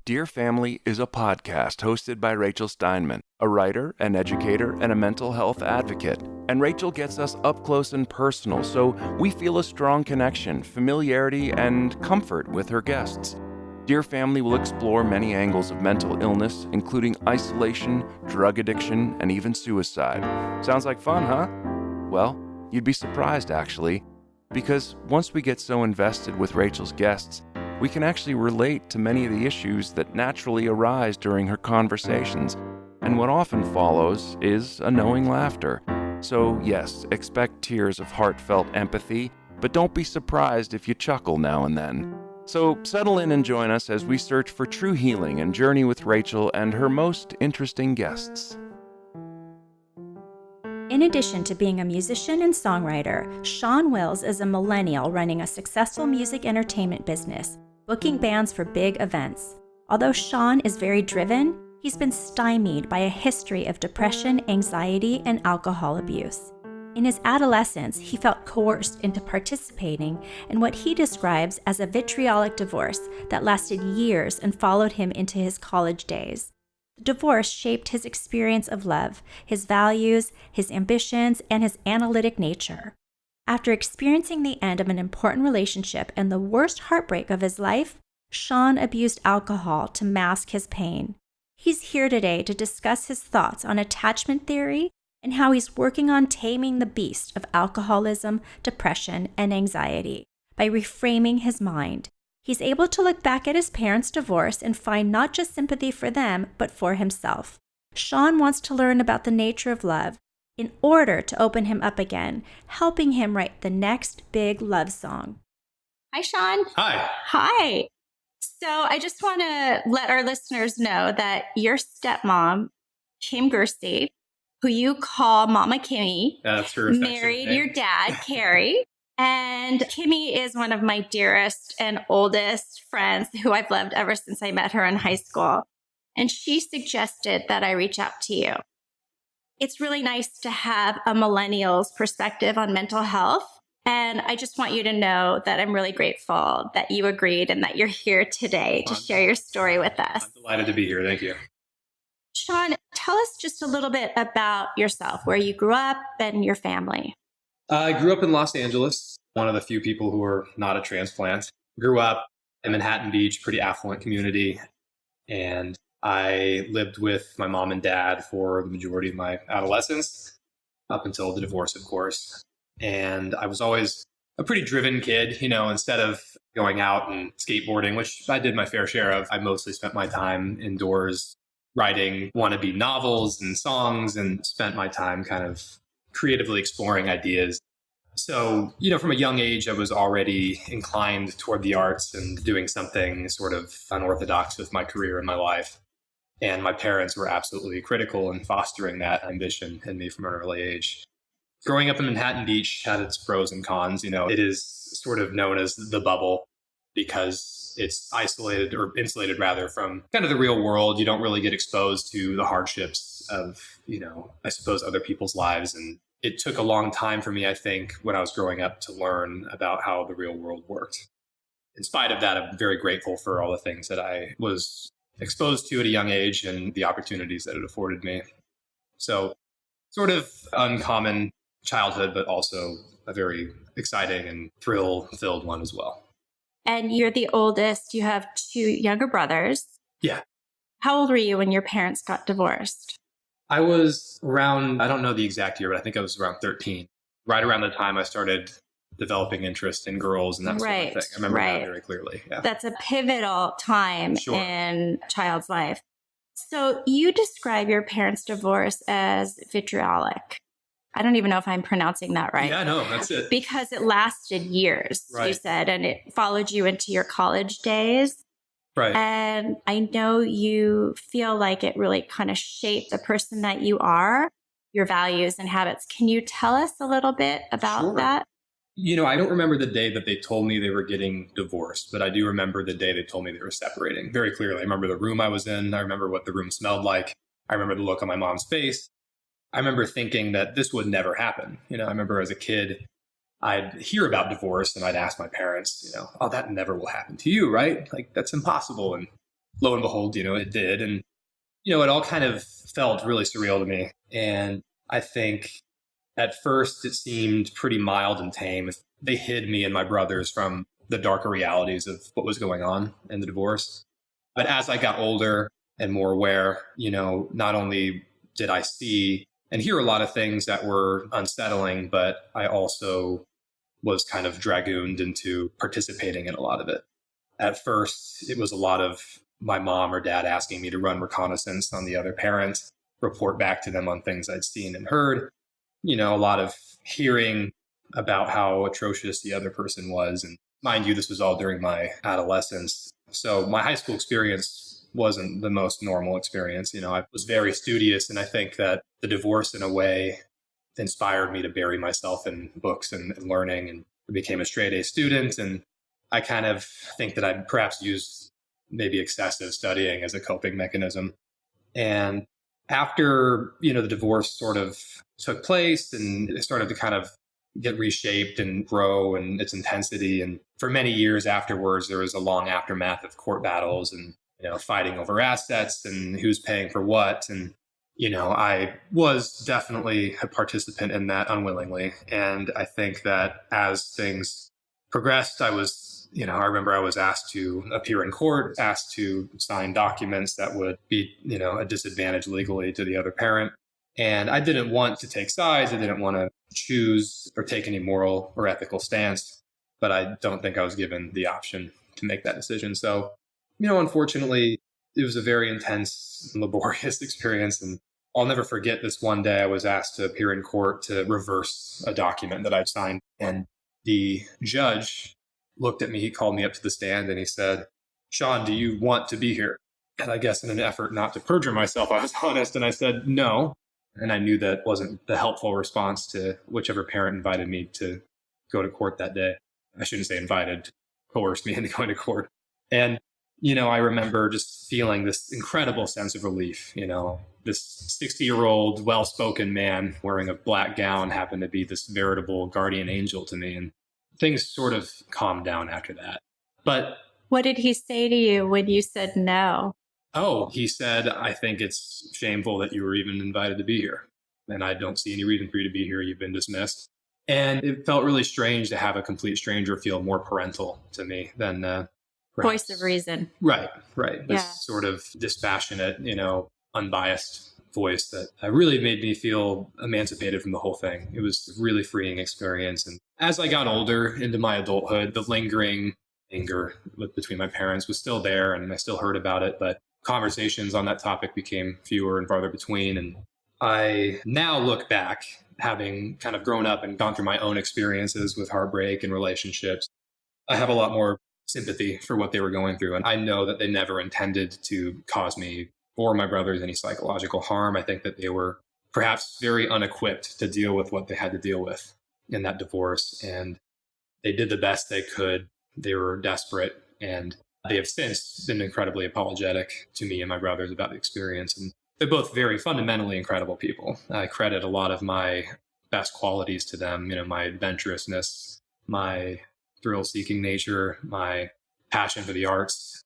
Dear Family is a podcast hosted by Rachel Steinman, a writer, an educator, and a mental health advocate. And Rachel gets us up close and personal, so we feel a strong connection, familiarity, and comfort with her guests. Dear Family will explore many angles of mental illness, including isolation, drug addiction, and even suicide. Sounds like fun, huh? Well, you'd be surprised, actually, because once we get so invested with Rachel's guests, we can actually relate to many of the issues that naturally arise during her conversations, and what often follows is a knowing laughter. So yes, expect tears of heartfelt empathy, but don't be surprised if you chuckle now and then. So settle in and join us as we search for true healing and journey with Rachel and her most interesting guests. In addition to being a musician and songwriter, Shawn Wills is a millennial running a successful music entertainment business, booking bands for big events. Although Shawn is very driven, he's been stymied by a history of depression, anxiety, and alcohol abuse. In his adolescence, he felt coerced into participating in what he describes as a vitriolic divorce that lasted years and followed him into his college days. The divorce shaped his experience of love, his values, his ambitions, and his analytic nature. After experiencing the end of an important relationship and the worst heartbreak of his life, Shawn abused alcohol to mask his pain. He's here today to discuss his thoughts on attachment theory and how he's working on taming the beast of alcoholism, depression, and anxiety by reframing his mind. He's able to look back at his parents' divorce and find not just sympathy for them, but for himself. Shawn wants to learn about the nature of love in order to open him up again, helping him write the next big love song. Hi, Shawn. Hi. Hi. So I just want to let our listeners know that your stepmom, Kim Gersey, who you call Mama Kimmy, that's her married name. Your dad, Carrie. And Kimmy is one of my dearest and oldest friends who I've loved ever since I met her in high school. And she suggested that I reach out to you. It's really nice to have a millennial's perspective on mental health. And I just want you to know that I'm really grateful that you agreed and that you're here today to share your story with us. I'm delighted to be here. Thank you. Shawn, tell us just a little bit about yourself, where you grew up and your family. I grew up in Los Angeles, one of the few people who are not a transplant. Grew up in Manhattan Beach, pretty affluent community. And I lived with my mom and dad for the majority of my adolescence, up until the divorce, of course. And I was always a pretty driven kid. Instead of going out and skateboarding, which I did my fair share of, I mostly spent my time indoors writing wannabe novels and songs and spent my time kind of creatively exploring ideas. So, from a young age, I was already inclined toward the arts and doing something sort of unorthodox with my career and my life. And my parents were absolutely critical in fostering that ambition in me from an early age. Growing up in Manhattan Beach had its pros and cons. It is sort of known as the bubble because it's isolated or insulated rather from kind of the real world. You don't really get exposed to the hardships of, I suppose, other people's lives. And it took a long time for me, I think, when I was growing up to learn about how the real world worked. In spite of that, I'm very grateful for all the things that I was exposed to at a young age and the opportunities that it afforded me. So sort of uncommon childhood, but also a very exciting and thrill-filled one as well. And you're the oldest. You have two younger brothers. Yeah. How old were you when your parents got divorced? I was around, I don't know the exact year, but I think I was around 13. Right around the time I started developing interest in girls and that sort of thing. I remember that very clearly. Yeah. That's a pivotal time in a child's life. So you describe your parents' divorce as vitriolic. I don't even know if I'm pronouncing that right. Yeah, no, that's it. Because it lasted years, you said, and it followed you into your college days. Right. And I know you feel like it really kind of shaped the person that you are, your values and habits. Can you tell us a little bit about that? I don't remember the day that they told me they were getting divorced, but I do remember the day they told me they were separating very clearly. I remember the room I was in. I remember what the room smelled like. I remember the look on my mom's face. I remember thinking that this would never happen. I remember as a kid, I'd hear about divorce and I'd ask my parents, oh, that never will happen to you, right? Like, that's impossible. And lo and behold, it did. And, it all kind of felt really surreal to me. And I think at first it seemed pretty mild and tame. They hid me and my brothers from the darker realities of what was going on in the divorce. But as I got older and more aware, not only did I see and hear a lot of things that were unsettling, but I also was kind of dragooned into participating in a lot of it. At first, it was a lot of my mom or dad asking me to run reconnaissance on the other parent, report back to them on things I'd seen and heard. A lot of hearing about how atrocious the other person was. And mind you, this was all during my adolescence. So my high school experience wasn't the most normal experience. I was very studious, and I think that the divorce in a way inspired me to bury myself in books and learning, and I became a straight A student. And I kind of think that I'd perhaps used maybe excessive studying as a coping mechanism. And after, the divorce sort of took place and it started to kind of get reshaped and grow in its intensity. And for many years afterwards, there was a long aftermath of court battles and, fighting over assets and who's paying for what. And, I was definitely a participant in that unwillingly. And I think that as things progressed, I remember I was asked to appear in court, asked to sign documents that would be, a disadvantage legally to the other parent. And I didn't want to take sides. I didn't want to choose or take any moral or ethical stance, but I don't think I was given the option to make that decision. So, unfortunately, it was a very intense and laborious experience. And I'll never forget this one day I was asked to appear in court to reverse a document that I'd signed. And the judge looked at me, he called me up to the stand and he said, "Shawn, do you want to be here?" And I guess in an effort not to perjure myself, I was honest and I said no. And I knew that wasn't the helpful response to whichever parent invited me to go to court that day. I shouldn't say invited, coerced me into going to court. And, I remember just feeling this incredible sense of relief. This 60-year-old, well-spoken man wearing a black gown happened to be this veritable guardian angel to me. And things sort of calmed down after that. But what did he say to you when you said no? Oh, he said, "I think it's shameful that you were even invited to be here. And I don't see any reason for you to be here. You've been dismissed." And it felt really strange to have a complete stranger feel more parental to me than voice of reason. Right. This sort of dispassionate, unbiased voice that really made me feel emancipated from the whole thing. It was a really freeing experience. And as I got older into my adulthood, the lingering anger between my parents was still there, and I still heard about it, but conversations on that topic became fewer and farther between. And I now look back, having kind of grown up and gone through my own experiences with heartbreak and relationships. I have a lot more sympathy for what they were going through. And I know that they never intended to cause me or my brothers any psychological harm. I think that they were perhaps very unequipped to deal with what they had to deal with in that divorce. And they did the best they could. They were desperate, and they have since been incredibly apologetic to me and my brothers about the experience. And they're both very fundamentally incredible people. I credit a lot of my best qualities to them, my adventurousness, my thrill-seeking nature, my passion for the arts,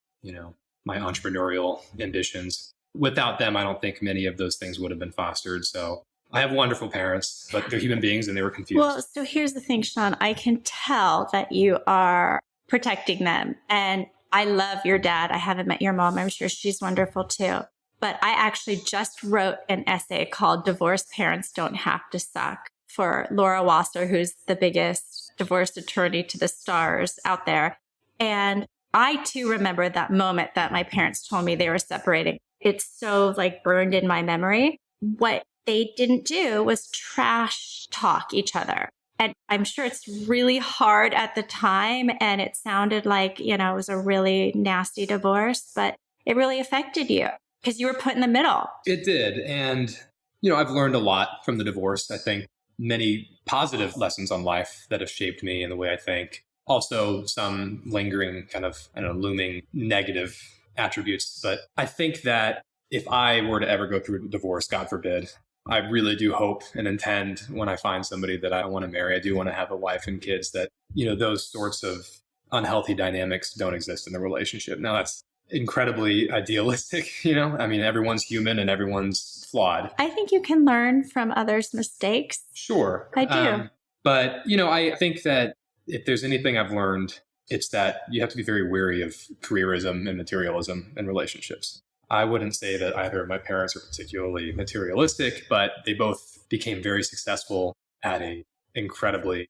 my entrepreneurial ambitions. Without them, I don't think many of those things would have been fostered. So I have wonderful parents, but they're human beings and they were confused. Well, so here's the thing, Shawn. I can tell that you are protecting them. And I love your dad. I haven't met your mom. I'm sure she's wonderful too. But I actually just wrote an essay called "Divorced Parents Don't Have to Suck" for Laura Wasser, who's the biggest divorce attorney to the stars out there. And I too remember that moment that my parents told me they were separating. It's so burned in my memory. What they didn't do was trash talk each other. And I'm sure it's really hard at the time. And it sounded like, it was a really nasty divorce, but it really affected you because you were put in the middle. It did. And, I've learned a lot from the divorce. I think many positive lessons on life that have shaped me in the way I think. Also some lingering kind of, looming negative attributes. But I think that if I were to ever go through a divorce, God forbid, I really do hope and intend when I find somebody that I want to marry, I do want to have a wife and kids that, those sorts of unhealthy dynamics don't exist in the relationship. Now, that's incredibly idealistic, I mean, everyone's human and everyone's flawed. I think you can learn from others' mistakes. Sure. I do. But, I think that if there's anything I've learned, it's that you have to be very wary of careerism and materialism in relationships. I wouldn't say that either of my parents are particularly materialistic, but they both became very successful at an incredibly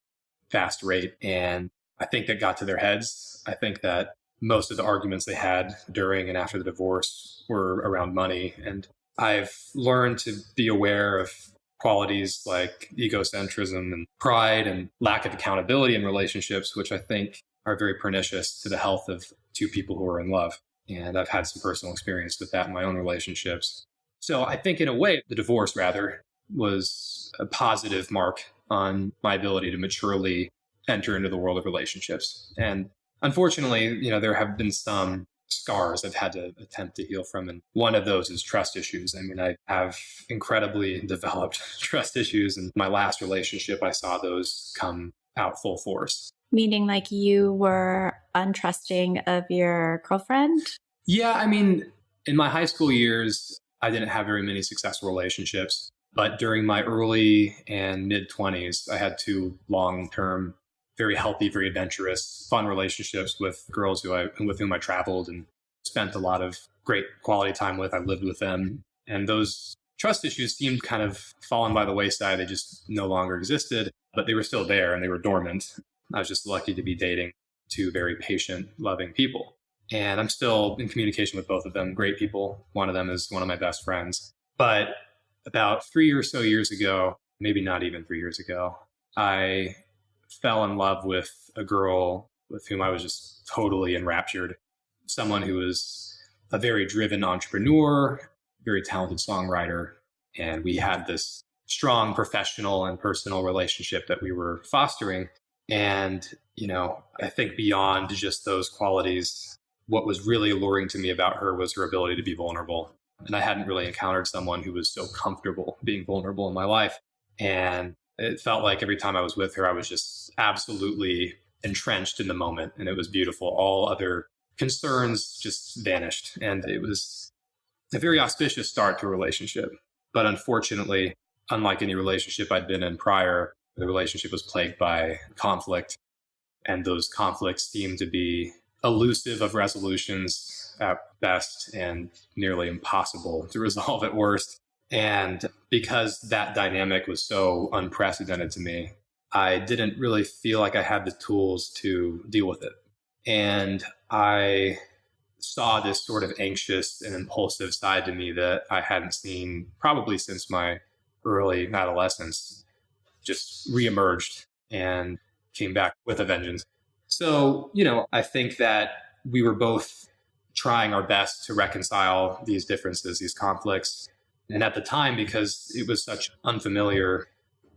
fast rate. And I think that got to their heads. I think that most of the arguments they had during and after the divorce were around money. And I've learned to be aware of qualities like egocentrism and pride and lack of accountability in relationships, which I think are very pernicious to the health of two people who are in love. And I've had some personal experience with that in my own relationships. So I think in a way, the divorce rather was a positive mark on my ability to maturely enter into the world of relationships. And unfortunately, there have been some scars I've had to attempt to heal from. And one of those is trust issues. I mean, I have incredibly developed trust issues. In my last relationship, I saw those come out full force. Meaning like you were untrusting of your girlfriend? Yeah, I mean, in my high school years, I didn't have very many successful relationships. But during my early and mid-20s, I had two long-term, very healthy, very adventurous, fun relationships with girls with whom I traveled and spent a lot of great quality time with. I lived with them. And those trust issues seemed kind of fallen by the wayside. They just no longer existed, but they were still there and they were dormant. I was just lucky to be dating two very patient, loving people. And I'm still in communication with both of them, great people. One of them is one of my best friends. But about 3 or so years ago, maybe not even 3 years ago, I fell in love with a girl with whom I was just totally enraptured. Someone who was a very driven entrepreneur, very talented songwriter. And we had this strong professional and personal relationship that we were fostering. And, I think beyond just those qualities, what was really alluring to me about her was her ability to be vulnerable. And I hadn't really encountered someone who was so comfortable being vulnerable in my life. And it felt like every time I was with her, I was just absolutely entrenched in the moment. And it was beautiful. All other concerns just vanished. And it was a very auspicious start to a relationship. But unfortunately, unlike any relationship I'd been in prior, the relationship was plagued by conflict. And those conflicts seemed to be elusive of resolutions at best and nearly impossible to resolve at worst. And because that dynamic was so unprecedented to me, I didn't really feel like I had the tools to deal with it. And I saw this sort of anxious and impulsive side to me that I hadn't seen probably since my early adolescence, just reemerged and came back with a vengeance. So, I think that we were both trying our best to reconcile these differences, these conflicts. And at the time, because it was such unfamiliar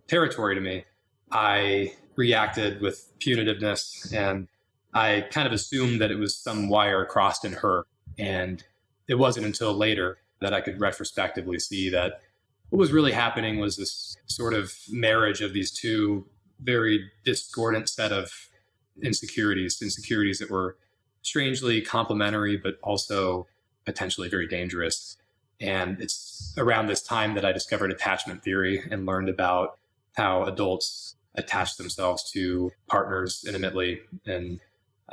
territory to me, I reacted with punitiveness and I kind of assumed that it was some wire crossed in her. And it wasn't until later that I could retrospectively see that what was really happening was this sort of marriage of these two very discordant set of insecurities that were strangely complementary, but also potentially very dangerous. And it's around this time that I discovered attachment theory and learned about how adults attach themselves to partners intimately in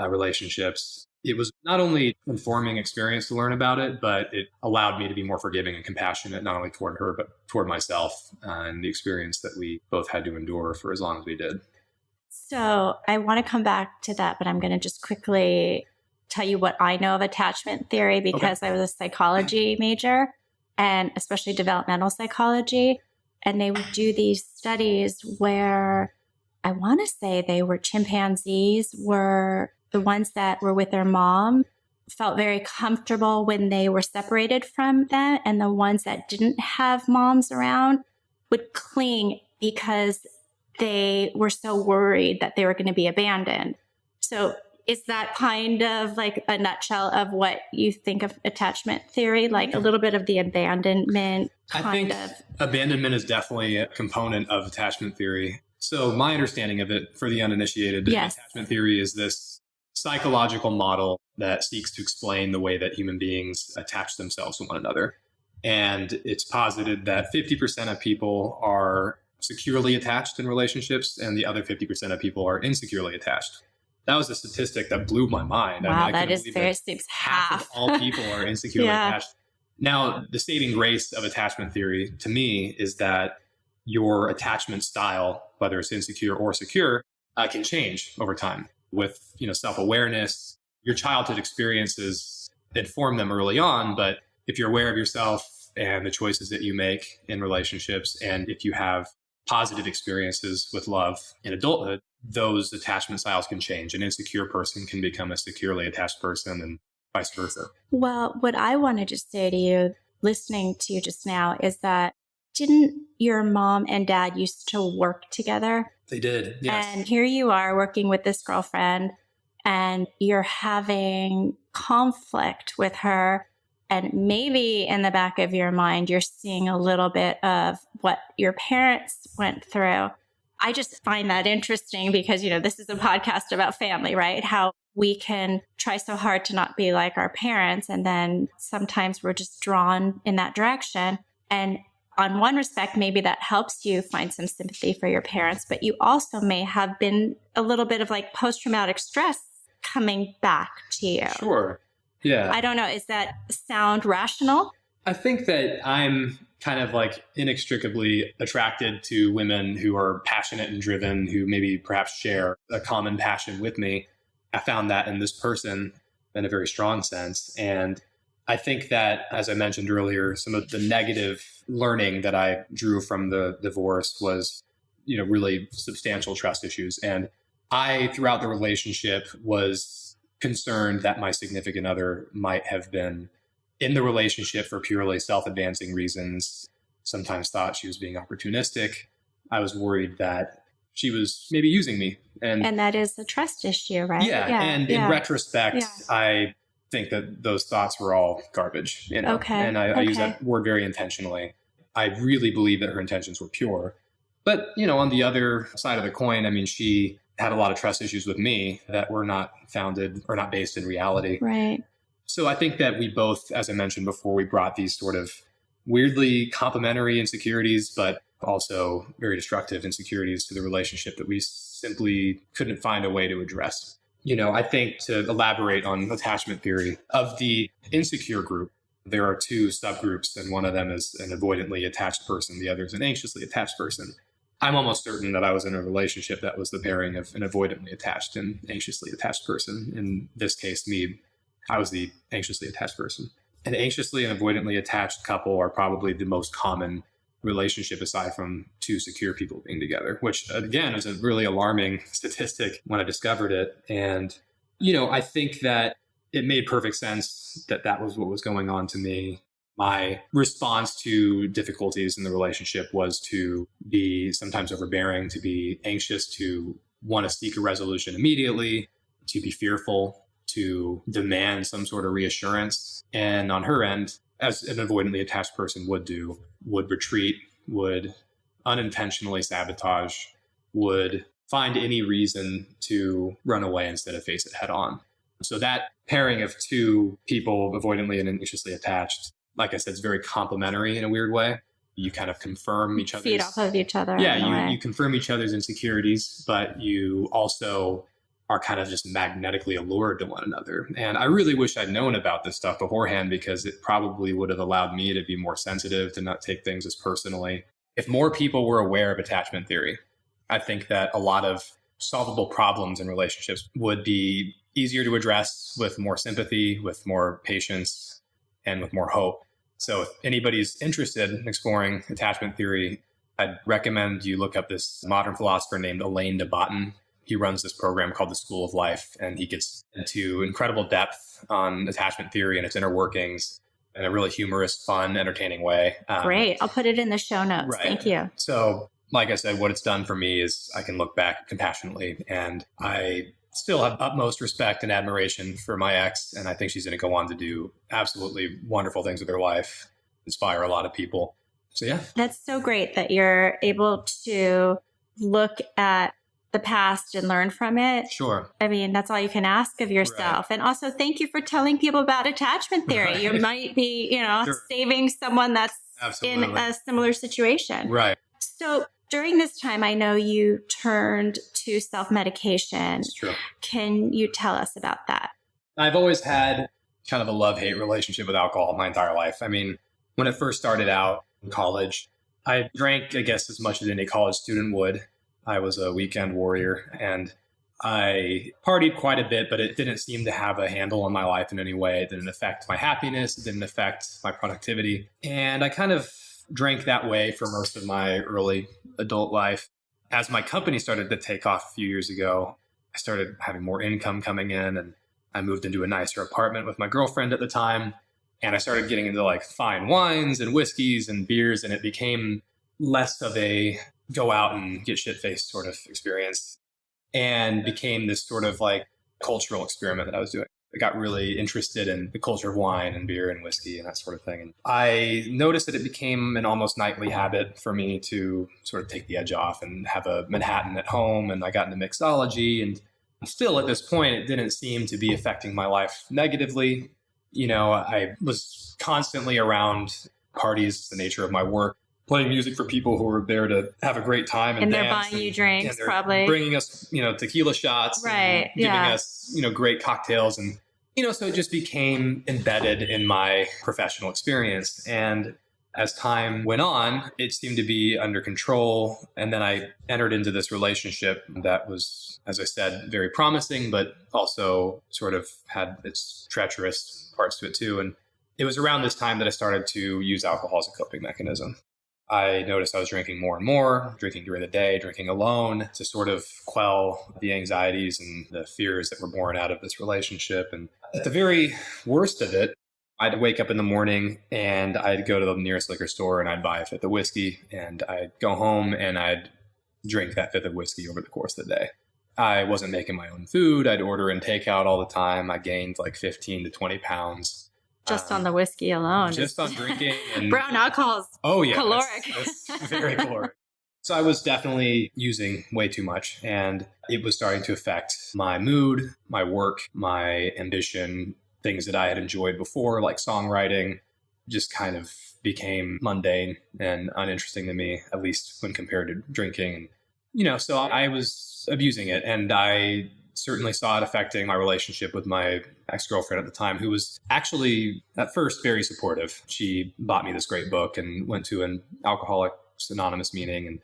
relationships. It was not only an informing experience to learn about it, but it allowed me to be more forgiving and compassionate, not only toward her, but toward myself and the experience that we both had to endure for as long as we did. So I want to come back to that, but I'm going to just quickly tell you what I know of attachment theory because I was a psychology major and especially developmental psychology. And they would do these studies where I want to say they were chimpanzees were the ones that were with their mom felt very comfortable when they were separated from them. And the ones that didn't have moms around would cling because they were so worried that they were going to be abandoned. So is that kind of like a nutshell of what you think of attachment theory? Like a little bit of the abandonment I think abandonment is definitely a component of attachment theory. So my understanding of it for the uninitiated, attachment theory is this psychological model that seeks to explain the way that human beings attach themselves to one another. And it's posited that 50% of people are securely attached in relationships and the other 50% of people are insecurely attached. That was a statistic that blew my mind. Wow, I that is very, seems half of all people are insecurely attached. Now, the saving grace of attachment theory to me is that your attachment style, whether it's insecure or secure, can change over time with, self-awareness. Your childhood experiences inform them early on, but if you're aware of yourself and the choices that you make in relationships, and if you have positive experiences with love in adulthood, those attachment styles can change. An insecure person can become a securely attached person and vice versa. Well, what I wanted to say to you, listening to you just now, is that didn't your mom and dad used to work together? They did, yes. And here you are working with this girlfriend and you're having conflict with her. And maybe in the back of your mind, you're seeing a little bit of what your parents went through. I just find that interesting because, this is a podcast about family, right? How we can try so hard to not be like our parents. And then sometimes we're just drawn in that direction. And on one respect, maybe that helps you find some sympathy for your parents, but you also may have been a little bit of like post-traumatic stress coming back to you. Sure. Yeah. I don't know. Is that sound rational? I think that I'm kind of like inextricably attracted to women who are passionate and driven, who maybe perhaps share a common passion with me. I found that in this person in a very strong sense. And I think that, as I mentioned earlier, some of the negative learning that I drew from the divorce was, really substantial trust issues. And I, throughout the relationship, was concerned that my significant other might have been in the relationship for purely self-advancing reasons, sometimes thought she was being opportunistic. I was worried that she was maybe using me. And that is a trust issue, right? Yeah. In retrospect, I think that those thoughts were all garbage. Okay. And I use that word very intentionally. I really believe that her intentions were pure. But, on the other side of the coin, she had a lot of trust issues with me that were not founded or not based in reality. Right. So I think that we both, as I mentioned before, we brought these sort of weirdly complementary insecurities, but also very destructive insecurities to the relationship that we simply couldn't find a way to address. I think, to elaborate on attachment theory, of the insecure group, there are two subgroups, and one of them is an avoidantly attached person. The other is an anxiously attached person. I'm almost certain that I was in a relationship that was the pairing of an avoidantly attached and anxiously attached person. In this case, I was the anxiously attached person. An anxiously and avoidantly attached couple are probably the most common relationship aside from two secure people being together, which again is a really alarming statistic when I discovered it. And, I think that it made perfect sense that that was what was going on to me. My response to difficulties in the relationship was to be sometimes overbearing, to be anxious, to want to seek a resolution immediately, to be fearful, to demand some sort of reassurance. And on her end, as an avoidantly attached person would do, would retreat, would unintentionally sabotage, would find any reason to run away instead of face it head on. So that pairing of two people, avoidantly and anxiously attached, like I said, it's very complementary in a weird way. You kind of confirm each other's... Feed off of each other. Yeah, you confirm each other's insecurities, but you also are kind of just magnetically allured to one another. And I really wish I'd known about this stuff beforehand, because it probably would have allowed me to be more sensitive, to not take things as personally. If more people were aware of attachment theory, I think that a lot of solvable problems in relationships would be easier to address with more sympathy, with more patience, and with more hope. So if anybody's interested in exploring attachment theory, I'd recommend you look up this modern philosopher named Alain de Botton. He runs this program called the School of Life, and he gets into incredible depth on attachment theory and its inner workings in a really humorous, fun, entertaining way. Great. I'll put it in the show notes. Right. Thank you. So, like I said, what it's done for me is I can look back compassionately, and I still have utmost respect and admiration for my ex. And I think she's going to go on to do absolutely wonderful things with her life, inspire a lot of people. So, yeah. That's so great that you're able to look at the past and learn from it. Sure. I mean, that's all you can ask of yourself. Right. And also thank you for telling people about attachment theory. Right. You might be, Sure. saving someone that's Absolutely. in a similar situation. Right. So during this time, I know you turned to self-medication. It's true. Can you tell us about that? I've always had kind of a love-hate relationship with alcohol my entire life. I mean, when it first started out in college, I drank, I guess, as much as any college student would. I was a weekend warrior and I partied quite a bit, but it didn't seem to have a handle on my life in any way. It didn't affect my happiness. It didn't affect my productivity. And I kind of drank that way for most of my early adult life. As my company started to take off a few years ago, I started having more income coming in and I moved into a nicer apartment with my girlfriend at the time. And I started getting into like fine wines and whiskeys and beers. And it became less of a go out and get shit-faced sort of experience and became this sort of like cultural experiment that I was doing. I got really interested in the culture of wine and beer and whiskey and that sort of thing. And I noticed that it became an almost nightly habit for me to sort of take the edge off and have a Manhattan at home. And I got into mixology. And still at this point, it didn't seem to be affecting my life negatively. I was constantly around parties, the nature of my work, playing music for people who were there to have a great time and they're dance buying you drinks, they're probably bringing us, tequila shots, right? And giving us, great cocktails, and so it just became embedded in my professional experience. And as time went on, it seemed to be under control. And then I entered into this relationship that was, as I said, very promising, but also sort of had its treacherous parts to it too. And it was around this time that I started to use alcohol as a coping mechanism. I noticed I was drinking more and more, drinking during the day, drinking alone to sort of quell the anxieties and the fears that were born out of this relationship. And at the very worst of it, I'd wake up in the morning and I'd go to the nearest liquor store and I'd buy a fifth of whiskey and I'd go home and I'd drink that fifth of whiskey over the course of the day. I wasn't making my own food. I'd order in takeout all the time. I gained like 15 to 20 pounds. Just on the whiskey alone. Just on drinking. And brown alcohol's caloric. That's very caloric. So I was definitely using way too much and it was starting to affect my mood, my work, my ambition, things that I had enjoyed before, like songwriting, just kind of became mundane and uninteresting to me, at least when compared to drinking. And, so I was abusing it and I certainly saw it affecting my relationship with my ex-girlfriend at the time, who was actually at first very supportive. She bought me this great book and went to an Alcoholics Anonymous meeting. And,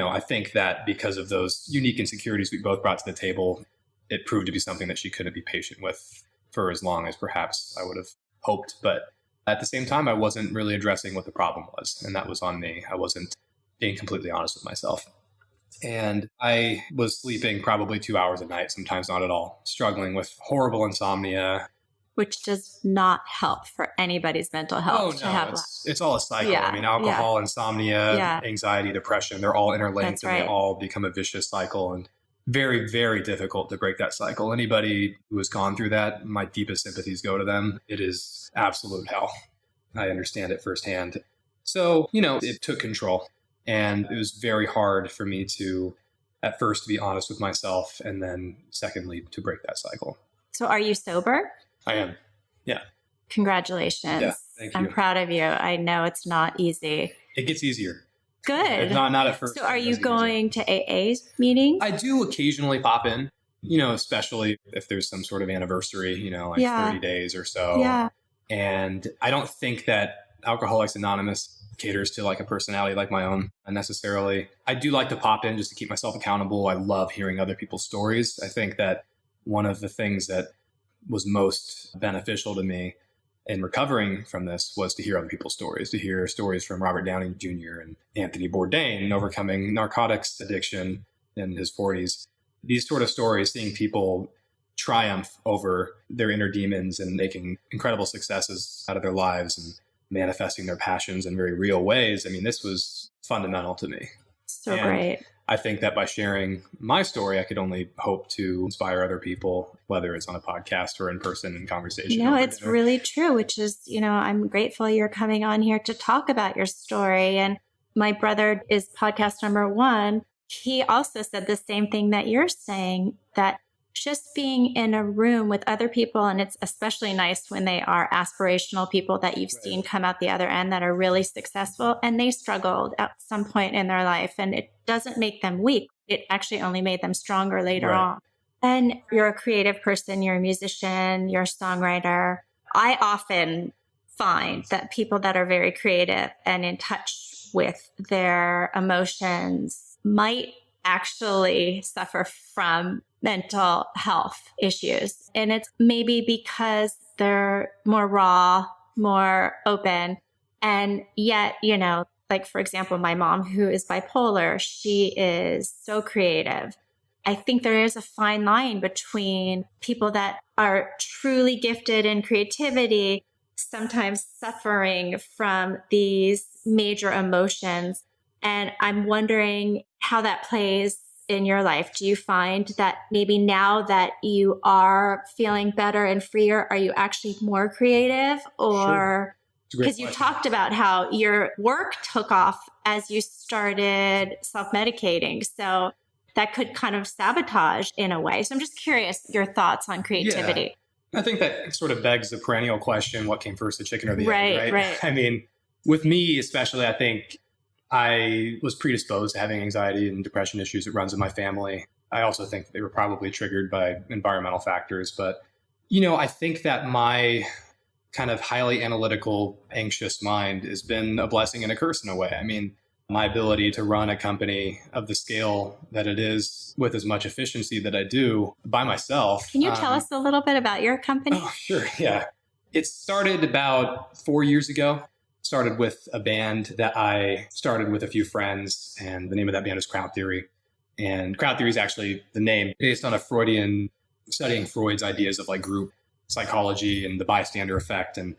I think that because of those unique insecurities we both brought to the table, it proved to be something that she couldn't be patient with for as long as perhaps I would have hoped. But at the same time, I wasn't really addressing what the problem was. And that was on me. I wasn't being completely honest with myself. And I was sleeping probably 2 hours a night, sometimes not at all, struggling with horrible insomnia. Which does not help for anybody's mental health. It's all a cycle. Yeah, I mean, alcohol, insomnia, anxiety, depression, they're all interlinked. That's right. They all become a vicious cycle and very, very difficult to break that cycle. Anybody who has gone through that, my deepest sympathies go to them. It is absolute hell. I understand it firsthand. So, it took control. And it was very hard for me to, at first, be honest with myself. And then secondly, to break that cycle. So are you sober? I am. Yeah. Congratulations. Yeah, thank you. I'm proud of you. I know it's not easy. It gets easier. Good. Not at first. So are you going to AA meetings? I do occasionally pop in, especially if there's some sort of anniversary, 30 days or so. Yeah. And I don't think that Alcoholics Anonymous caters to like a personality like my own unnecessarily. I do like to pop in just to keep myself accountable. I love hearing other people's stories. I think that one of the things that was most beneficial to me in recovering from this was to hear other people's stories, to hear stories from Robert Downey Jr. and Anthony Bourdain overcoming narcotics addiction in his 40s. These sort of stories, seeing people triumph over their inner demons and making incredible successes out of their lives and manifesting their passions in very real ways. I mean, this was fundamental to me. So great. I think that by sharing my story, I could only hope to inspire other people, whether it's on a podcast or in person in conversation. No, it's really true, which is, I'm grateful you're coming on here to talk about your story. And my brother is podcast number 1. he also said the same thing that you're saying, that just being in a room with other people, and it's especially nice when they are aspirational people that you've seen come out the other end that are really successful, and they struggled at some point in their life, and it doesn't make them weak. It actually only made them stronger later on. And you're a creative person, you're a musician, you're a songwriter. I often find that people that are very creative and in touch with their emotions might actually suffer from mental health issues. And it's maybe because they're more raw, more open. And yet, like, for example, my mom, who is bipolar, she is so creative. I think there is a fine line between people that are truly gifted in creativity, sometimes suffering from these major emotions. And I'm wondering how that plays in your life. Do you find that maybe now that you are feeling better and freer, are you actually more creative? Or because you talked about how your work took off as you started self-medicating. So that could kind of sabotage in a way. So I'm just curious your thoughts on creativity. Yeah. I think that sort of begs the perennial question, what came first, the chicken or the egg, right? Right. I mean, with me especially, I think I was predisposed to having anxiety and depression issues. It runs in my family. I also think they were probably triggered by environmental factors. But, I think that my kind of highly analytical, anxious mind has been a blessing and a curse in a way. I mean, my ability to run a company of the scale that it is with as much efficiency that I do by myself. Can you tell us a little bit about your company? Oh, sure. Yeah. It started about 4 years ago. Started with a band that I started with a few friends, and the name of that band is Crowd Theory. And Crowd Theory is actually the name based on a Freudian, studying Freud's ideas of like group psychology and the bystander effect. And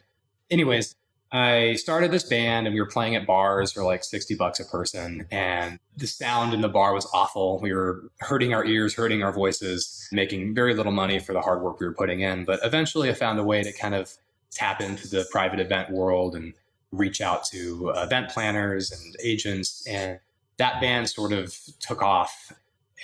anyways, I started this band and we were playing at bars for like $60 a person. And the sound in the bar was awful. We were hurting our ears, hurting our voices, making very little money for the hard work we were putting in. But eventually I found a way to kind of tap into the private event world and reach out to event planners and agents. And that band sort of took off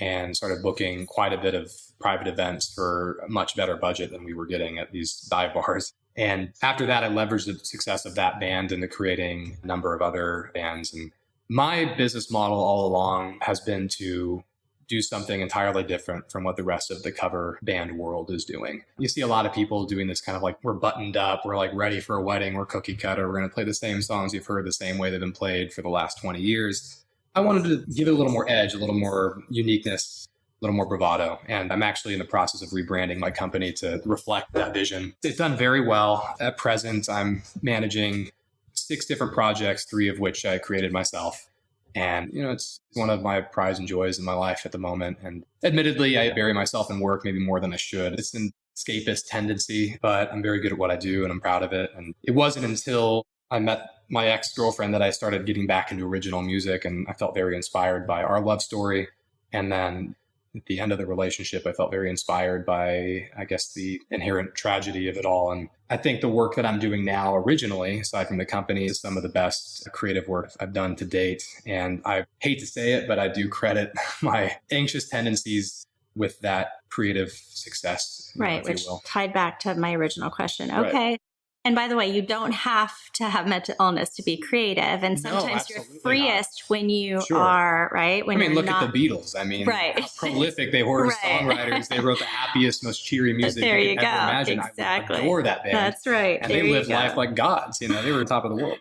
and started booking quite a bit of private events for a much better budget than we were getting at these dive bars. And after that, I leveraged the success of that band into creating a number of other bands. And my business model all along has been to do something entirely different from what the rest of the cover band world is doing. You see a lot of people doing this kind of like, we're buttoned up, we're like ready for a wedding, we're cookie cutter, we're going to play the same songs you've heard the same way they've been played for the last 20 years. I wanted to give it a little more edge, a little more uniqueness, a little more bravado. And I'm actually in the process of rebranding my company to reflect that vision. It's done very well. At present, I'm managing 6 different projects, 3 of which I created myself. And, it's one of my pride and joys in my life at the moment. And admittedly, I bury myself in work maybe more than I should. It's an escapist tendency, but I'm very good at what I do and I'm proud of it. And it wasn't until I met my ex-girlfriend that I started getting back into original music. And I felt very inspired by our love story. And then at the end of the relationship, I felt very inspired by, I guess, the inherent tragedy of it all. And I think the work that I'm doing now originally, aside from the company, is some of the best creative work I've done to date. And I hate to say it, but I do credit my anxious tendencies with that creative success. Right, which tied back to my original question. Okay. Right. And by the way, you don't have to have mental illness to be creative. And sometimes you're freest when you are, right? When look at the Beatles. How prolific they were as songwriters. They wrote the happiest, most cheery music you could ever imagine. Exactly. I adore that band. That's right. And they lived life like gods. They were top of the world.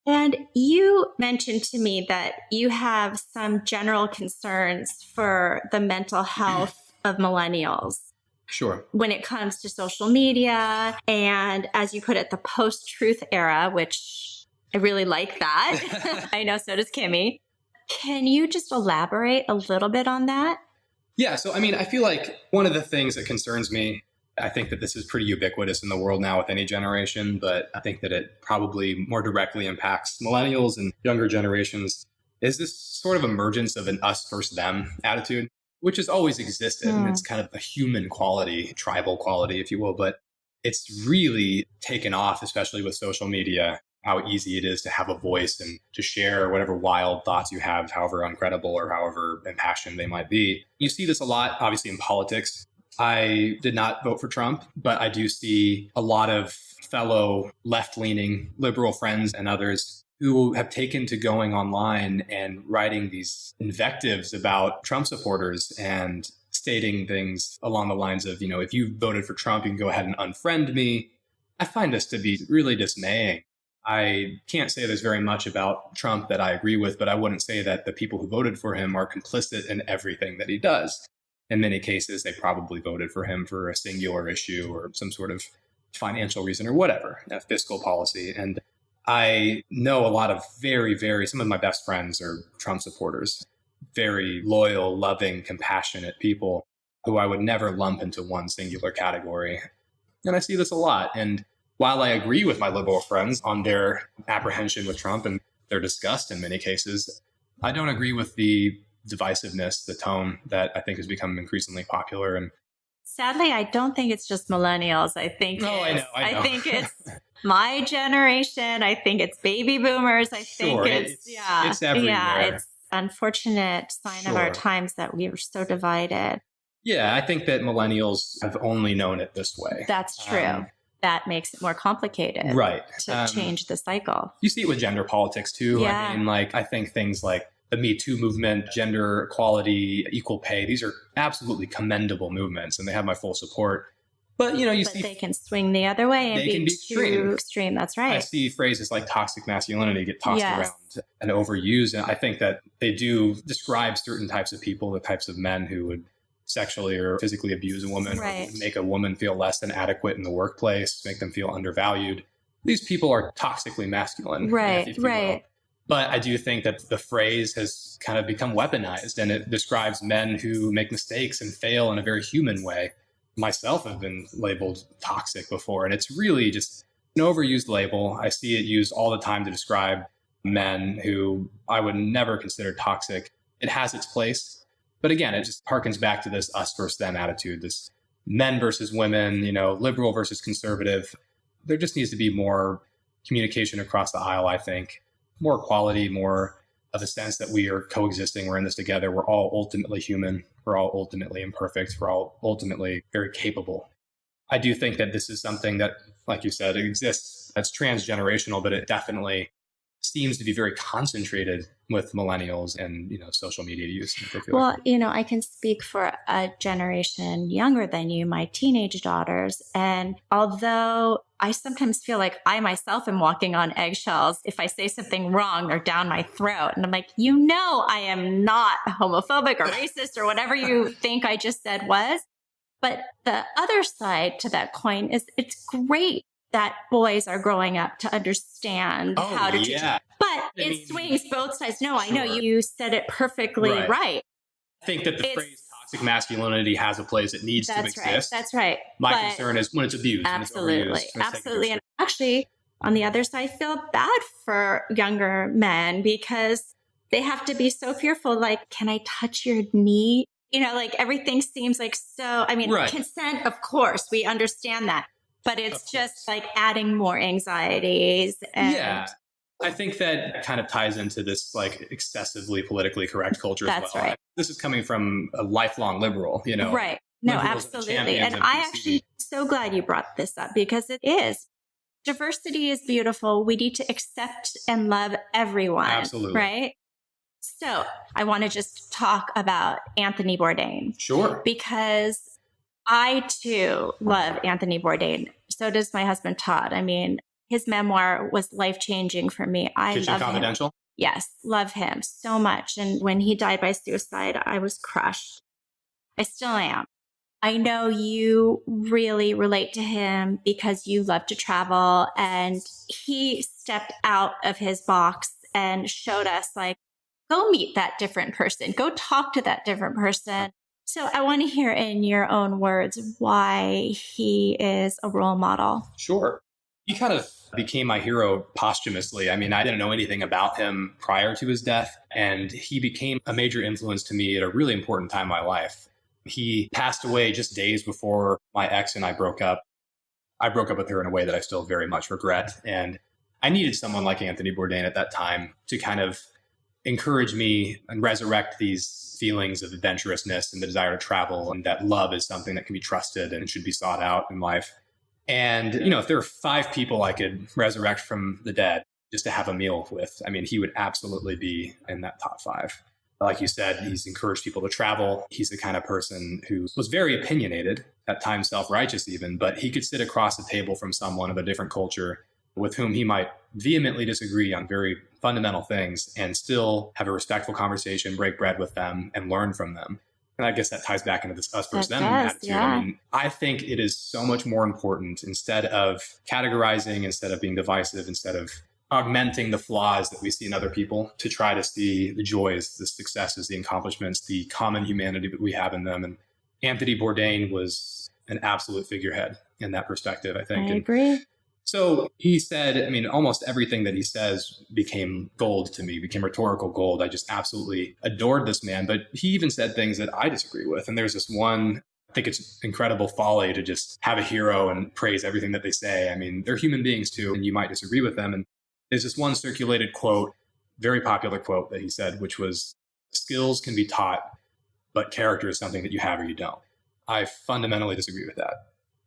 And you mentioned to me that you have some general concerns for the mental health of millennials. Sure. When it comes to social media and, as you put it, the post-truth era, which I really like that. I know, so does Kimmy. Can you just elaborate a little bit on that? Yeah. So, I feel like one of the things that concerns me, I think that this is pretty ubiquitous in the world now with any generation, but I think that it probably more directly impacts millennials and younger generations, is this sort of emergence of an us versus them attitude, which has always existed. And it's kind of a human quality, tribal quality, if you will, but it's really taken off, especially with social media. how easy it is to have a voice and to share whatever wild thoughts you have, however uncredible or however impassioned they might be. You see this a lot, obviously, in politics. I did not vote for Trump, but I do see a lot of fellow left-leaning liberal friends and others who have taken to going online and writing these invectives about Trump supporters and stating things along the lines of, if you voted for Trump, you can go ahead and unfriend me. I find this to be really dismaying. I can't say there's very much about Trump that I agree with, but I wouldn't say that the people who voted for him are complicit in everything that he does. In many cases, they probably voted for him for a singular issue or some sort of financial reason or whatever, a fiscal policy. And I know a lot of some of my best friends are Trump supporters, very loyal, loving, compassionate people who I would never lump into one singular category. And I see this a lot. And while I agree with my liberal friends on their apprehension with Trump and their disgust in many cases, I don't agree with the divisiveness, the tone that I think has become increasingly popular. And sadly, I don't think it's just millennials. I think I think it's my generation. I think it's baby boomers. I think it's everywhere. Yeah, it's an unfortunate sign of our times that we are so divided. Yeah, I think that millennials have only known it this way. That's true. That makes it more complicated, right? To change the cycle. You see it with gender politics too. Yeah. I mean, I think things like the Me Too movement, gender equality, equal pay, these are absolutely commendable movements and they have my full support. But, see they can swing the other way and can be too extreme. That's right. I see phrases like toxic masculinity get tossed around and overused. And I think that they do describe certain types of people, the types of men who would sexually or physically abuse a woman, right, or make a woman feel less than adequate in the workplace, make them feel undervalued. These people are toxically masculine. Right, if you right. will. But I do think that the phrase has kind of become weaponized and it describes men who make mistakes and fail in a very human way. Myself have been labeled toxic before, and it's really just an overused label. I see it used all the time to describe men who I would never consider toxic. It has its place. But again, it just harkens back to this us versus them attitude, this men versus women, liberal versus conservative. There just needs to be more communication across the aisle, I think. More equality, more of a sense that we are coexisting. We're in this together. We're all ultimately human. We're all ultimately imperfect. We're all ultimately very capable. I do think that this is something that, like you said, it exists. That's transgenerational, but it definitely seems to be very concentrated with millennials and, social media use in particular. Well, I can speak for a generation younger than you, my teenage daughters. And although I sometimes feel like I myself am walking on eggshells, if I say something wrong, they're down my throat. And I'm like, I am not homophobic or racist or whatever you think I just said was. But the other side to that coin is it's great that boys are growing up to understand how to teach. But it swings both sides. No, sure. I know you said it perfectly right. I think that the phrase toxic masculinity has a place. It needs to exist. That's right. My concern is when it's abused. Absolutely. Absolutely. And actually, on the other side, I feel bad for younger men because they have to be so fearful. Like, can I touch your knee? Everything seems like so, consent, of course, we understand that. But it's just like adding more anxieties. And I think that kind of ties into this excessively politically correct culture as well. That's right. This is coming from a lifelong liberal, Right. No, absolutely. And I actually so glad you brought this up because it is. Diversity is beautiful. We need to accept and love everyone. Absolutely. Right? So I want to just talk about Anthony Bourdain. Sure. Because I too love Anthony Bourdain. So does my husband, Todd. His memoir was life-changing for me. I Kitchen love Confidential? him. Yes, love him so much. And when he died by suicide, I was crushed. I still am. I know you really relate to him because you love to travel, and he stepped out of his box and showed us go meet that different person, go talk to that different person. So I want to hear in your own words why he is a role model. Sure. He kind of became my hero posthumously. I didn't know anything about him prior to his death, and he became a major influence to me at a really important time in my life. He passed away just days before my ex and I broke up. I broke up with her in a way that I still very much regret. And I needed someone like Anthony Bourdain at that time to kind of encourage me and resurrect these feelings of adventurousness and the desire to travel, and that love is something that can be trusted and should be sought out in life. And, if there are 5 people I could resurrect from the dead just to have a meal with, I mean, he would absolutely be in that top 5. Like you said, he's encouraged people to travel. He's the kind of person who was very opinionated, at times self-righteous even, but he could sit across the table from someone of a different culture with whom he might vehemently disagree on very fundamental things and still have a respectful conversation, break bread with them, and learn from them. And I guess that ties back into this us versus them attitude. Yeah. I mean, I think it is so much more important, instead of categorizing, instead of being divisive, instead of augmenting the flaws that we see in other people, to try to see the joys, the successes, the accomplishments, the common humanity that we have in them. And Anthony Bourdain was an absolute figurehead in that perspective, I think. I agree. So he said, I mean, almost everything that he says became gold to me, became rhetorical gold. I just absolutely adored this man. But he even said things that I disagree with. And there's this one, I think it's incredible folly to just have a hero and praise everything that they say. I mean, they're human beings too, and you might disagree with them. And there's this one circulated quote, very popular quote that he said, which was, skills can be taught, but character is something that you have or you don't. I fundamentally disagree with that.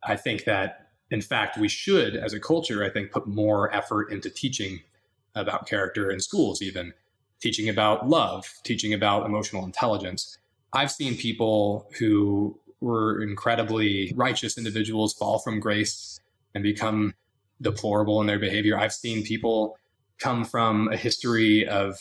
I think that, in fact, we should, as a culture, I think, put more effort into teaching about character in schools, even teaching about love, teaching about emotional intelligence. I've seen people who were incredibly righteous individuals fall from grace and become deplorable in their behavior. I've seen people come from a history of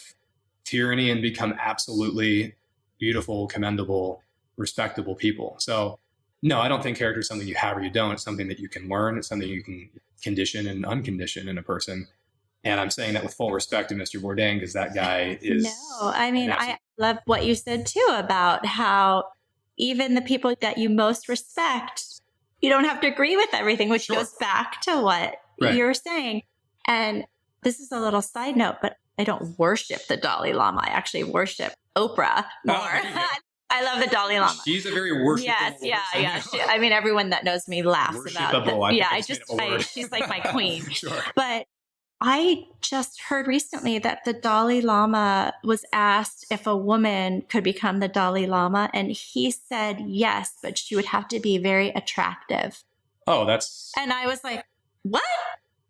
tyranny and become absolutely beautiful, commendable, respectable people. So no, I don't think character is something you have or you don't. It's something that you can learn. It's something you can condition and uncondition in a person. And I'm saying that with full respect to Mr. Bourdain, because that guy is... No, I mean, I love what you said too about how even the people that you most respect, you don't have to agree with everything, which goes back to what you're saying. And this is a little side note, but I don't worship the Dalai Lama. I actually worship Oprah more. I love the Dalai Lama. She's a very worshipable person. Yeah. I mean, everyone that knows me laughs about it. She's like my queen. But I just heard recently that the Dalai Lama was asked if a woman could become the Dalai Lama, and he said yes, but she would have to be very attractive. Oh, that's... And I was like, what?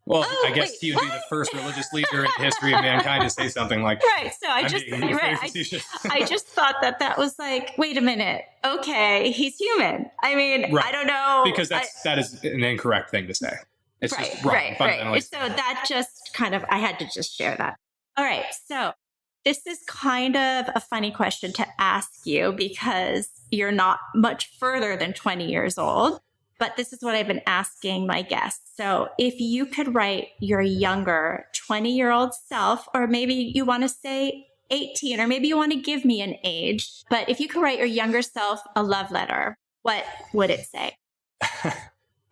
Well, I guess he would be the first religious leader in the history of mankind to say something like... Right. So I just thought that was like, wait a minute. Okay, he's human. I mean, I don't know. Because that is an incorrect thing to say. It's just wrong, fundamentally. So that just kind of, I had to just share that. All right. So this is kind of a funny question to ask you because you're not much further than 20 years old. But this is what I've been asking my guests. So if you could write your younger 20-year-old self, or maybe you want to say 18, or maybe you want to give me an age, but if you could write your younger self a love letter, what would it say?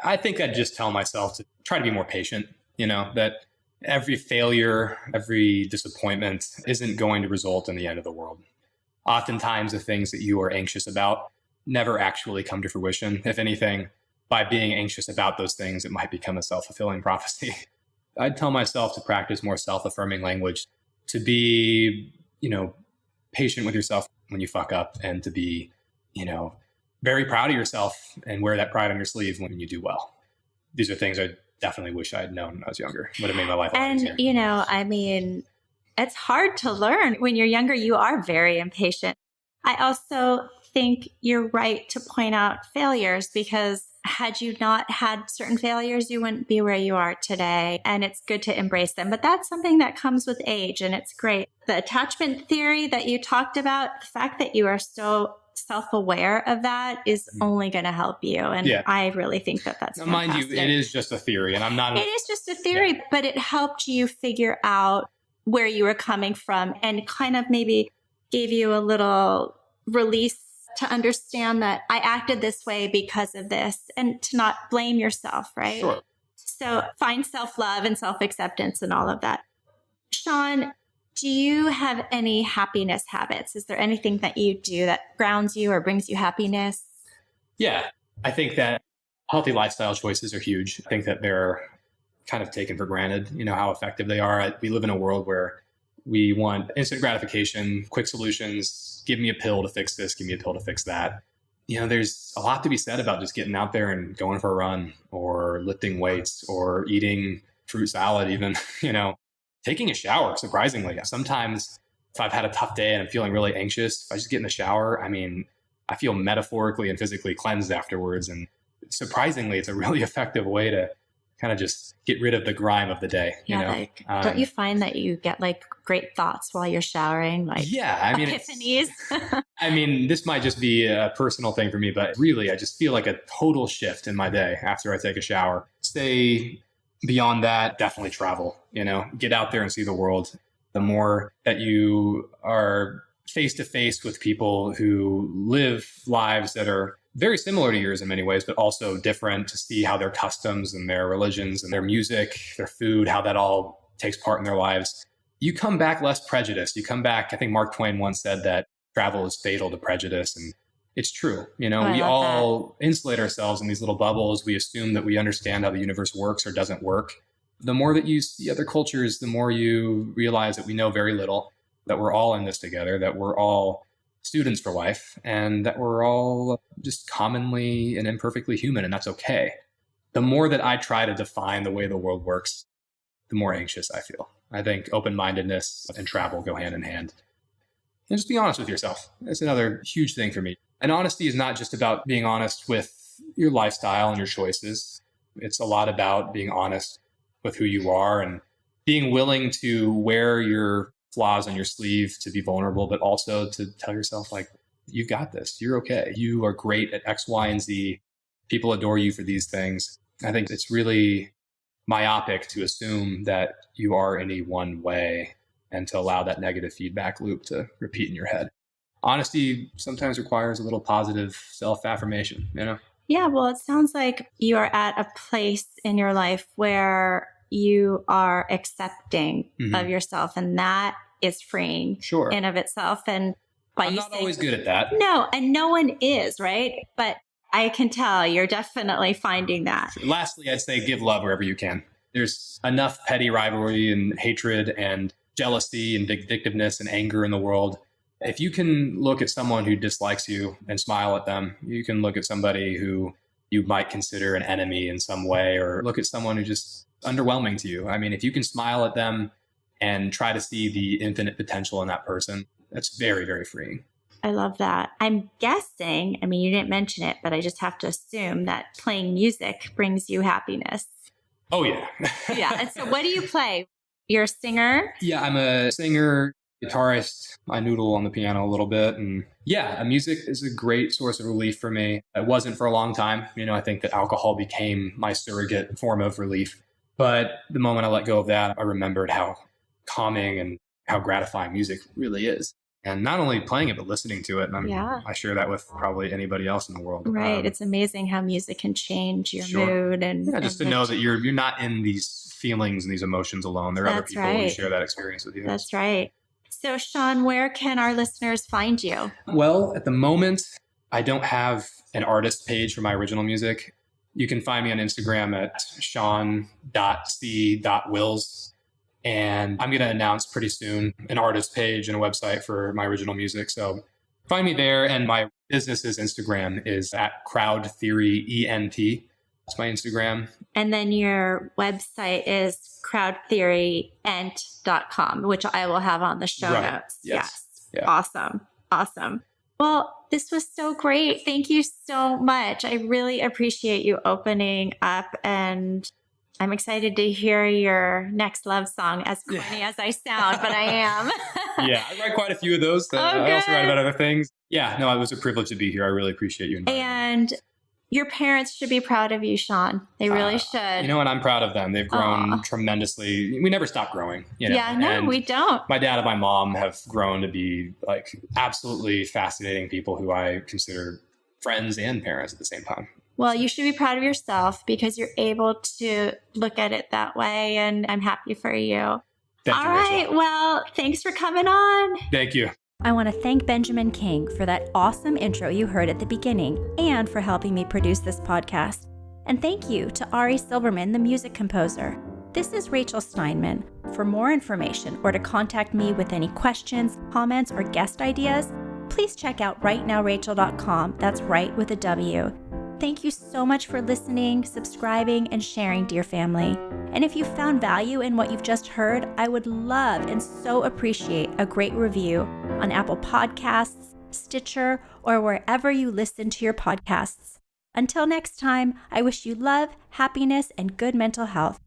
I think I'd just tell myself to try to be more patient, that every failure, every disappointment isn't going to result in the end of the world. Oftentimes, the things that you are anxious about never actually come to fruition. If anything, by being anxious about those things, it might become a self-fulfilling prophecy. I'd tell myself to practice more self-affirming language, to be, patient with yourself when you fuck up, and to be, very proud of yourself and wear that pride on your sleeve when you do well. These are things I definitely wish I had known when I was younger. Would have made my life a lot easier. And, I mean, it's hard to learn. When you're younger, you are very impatient. I also think you're right to point out failures, because had you not had certain failures, you wouldn't be where you are today. And it's good to embrace them. But that's something that comes with age, and it's great. The attachment theory that you talked about, the fact that you are so self-aware of that is only going to help you. And I really think that that's fantastic. Mind you, it is just a theory, and I'm not... It is just a theory, but it helped you figure out where you were coming from and kind of maybe gave you a little release to understand that I acted this way because of this, and to not blame yourself, right? Sure. So find self-love and self-acceptance and all of that. Shawn, do you have any happiness habits? Is there anything that you do that grounds you or brings you happiness? Yeah, I think that healthy lifestyle choices are huge. I think that they're kind of taken for granted, how effective they are. We live in a world where we want instant gratification, quick solutions. Give me a pill to fix this. Give me a pill to fix that. There's a lot to be said about just getting out there and going for a run or lifting weights or eating fruit salad even, taking a shower, surprisingly. Sometimes if I've had a tough day and I'm feeling really anxious, if I just get in the shower, I feel metaphorically and physically cleansed afterwards. And surprisingly, it's a really effective way to kind of just get rid of the grime of the day. Don't you find that you get like great thoughts while you're showering? Epiphanies. This might just be a personal thing for me, but really I just feel like a total shift in my day after I take a shower. Say beyond that, definitely travel, get out there and see the world. The more that you are face to face with people who live lives that are very similar to yours in many ways, but also different, to see how their customs and their religions and their music, their food, how that all takes part in their lives. You come back less prejudiced. You come back, I think Mark Twain once said that travel is fatal to prejudice. And it's true. We all insulate ourselves in these little bubbles. We assume that we understand how the universe works or doesn't work. The more that you see other cultures, the more you realize that we know very little, that we're all in this together, that we're all students for life, and that we're all just commonly and imperfectly human, and that's okay. The more that I try to define the way the world works, the more anxious I feel. I think open-mindedness and travel go hand in hand. And just be honest with yourself. That's another huge thing for me. And honesty is not just about being honest with your lifestyle and your choices. It's a lot about being honest with who you are and being willing to wear your flaws on your sleeve, to be vulnerable, but also to tell yourself, like, you've got this. You're okay. You are great at X, Y, and Z. People adore you for these things. I think it's really myopic to assume that you are any one way and to allow that negative feedback loop to repeat in your head. Honesty sometimes requires a little positive self-affirmation, Yeah, well, it sounds like you are at a place in your life where you are accepting of yourself, and that is freeing in of itself. And I'm not always good at that. No, and no one is, right? But I can tell you're definitely finding that. Lastly, I'd say give love wherever you can. There's enough petty rivalry and hatred and jealousy and vindictiveness and anger in the world. If you can look at someone who dislikes you and smile at them, you can look at somebody who you might consider an enemy in some way, or look at someone who just underwhelming to you. If you can smile at them and try to see the infinite potential in that person, that's very, very freeing. I love that. I'm guessing, you didn't mention it, but I just have to assume that playing music brings you happiness. Oh, yeah. Yeah. And so what do you play? You're a singer? Yeah, I'm a singer, guitarist. I noodle on the piano a little bit. And yeah, music is a great source of relief for me. It wasn't for a long time. I think that alcohol became my surrogate form of relief. But the moment I let go of that, I remembered how calming and how gratifying music really is. And not only playing it, but listening to it. And I share that with probably anybody else in the world. Right. It's amazing how music can change your mood. And just to know that you're not in these feelings and these emotions alone. There are other people who share that experience with you. That's right. So Shawn, where can our listeners find you? Well, at the moment, I don't have an artist page for my original music. You can find me on Instagram at shawn.c.wills. And I'm going to announce pretty soon an artist page and a website for my original music. So find me there. And my business's Instagram is at Crowd Theory ENT. That's my Instagram. And then your website is crowdtheoryent.com, which I will have on the show notes. Yes. Yeah. Awesome. Awesome. Well, this was so great. Thank you so much. I really appreciate you opening up, and I'm excited to hear your next love song, as corny as I sound, but I am. Yeah, I write quite a few of those. I also write about other things. Yeah, no, it was a privilege to be here. I really appreciate you inviting me. And your parents should be proud of you, Shawn. They really should. You know what? I'm proud of them. They've grown tremendously. We never stop growing. Yeah, no, and we don't. My dad and my mom have grown to be like absolutely fascinating people who I consider friends and parents at the same time. Well, you should be proud of yourself because you're able to look at it that way, and I'm happy for you. Thank you, All right. Rachel. Well, thanks for coming on. Thank you. I want to thank Benjamin King for that awesome intro you heard at the beginning and for helping me produce this podcast. And thank you to Ari Silberman, the music composer. This is Rachel Steinman. For more information or to contact me with any questions, comments, or guest ideas, please check out rightnowrachel.com. That's right with a W. Thank you so much for listening, subscribing, and sharing, dear family. And if you found value in what you've just heard, I would love and so appreciate a great review on Apple Podcasts, Stitcher, or wherever you listen to your podcasts. Until next time, I wish you love, happiness, and good mental health.